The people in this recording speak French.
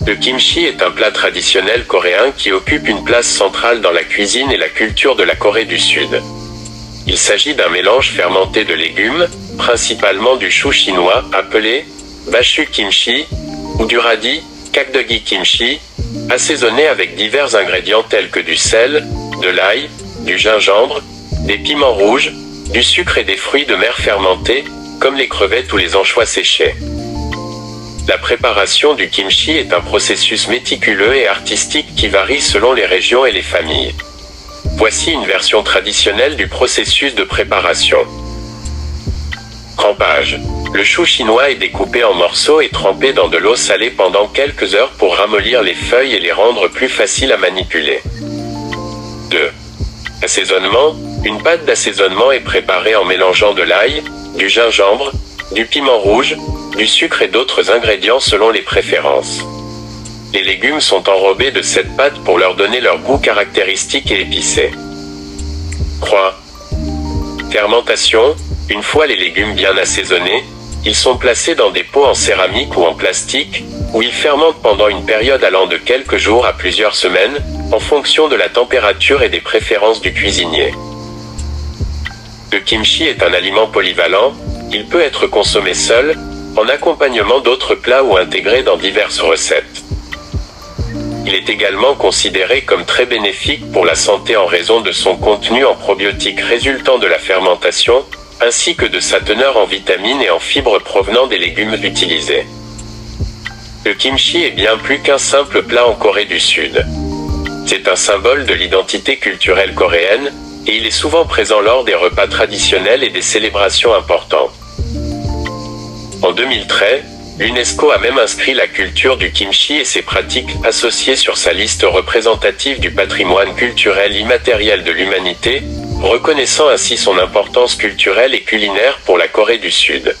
Le kimchi est un plat traditionnel coréen qui occupe une place centrale dans la cuisine et la culture de la Corée du Sud. Il s'agit d'un mélange fermenté de légumes, principalement du chou chinois, appelé bashu kimchi, ou du radis, kakdeogi kimchi, assaisonné avec divers ingrédients tels que du sel, de l'ail, du gingembre, des piments rouges, du sucre et des fruits de mer fermentés, comme les crevettes ou les anchois séchés. La préparation du kimchi est un processus méticuleux et artistique qui varie selon les régions et les familles. Voici une version traditionnelle du processus de préparation. Trempage. Le chou chinois est découpé en morceaux et trempé dans de l'eau salée pendant quelques heures pour ramollir les feuilles et les rendre plus faciles à manipuler. 2. Assaisonnement. Une pâte d'assaisonnement est préparée en mélangeant de l'ail, du gingembre, du piment rouge, du sucre et d'autres ingrédients selon les préférences. Les légumes sont enrobés de cette pâte pour leur donner leur goût caractéristique et épicé. 3. Fermentation. Une fois les légumes bien assaisonnés, ils sont placés dans des pots en céramique ou en plastique, où ils fermentent pendant une période allant de quelques jours à plusieurs semaines, en fonction de la température et des préférences du cuisinier. Le kimchi est un aliment polyvalent, il peut être consommé seul, en accompagnement d'autres plats ou intégré dans diverses recettes. Il est également considéré comme très bénéfique pour la santé en raison de son contenu en probiotiques résultant de la fermentation, ainsi que de sa teneur en vitamines et en fibres provenant des légumes utilisés. Le kimchi est bien plus qu'un simple plat en Corée du Sud. C'est un symbole de l'identité culturelle coréenne, et il est souvent présent lors des repas traditionnels et des célébrations importantes. En 2013, l'UNESCO a même inscrit la culture du kimchi et ses pratiques associées sur sa liste représentative du patrimoine culturel immatériel de l'humanité, reconnaissant ainsi son importance culturelle et culinaire pour la Corée du Sud.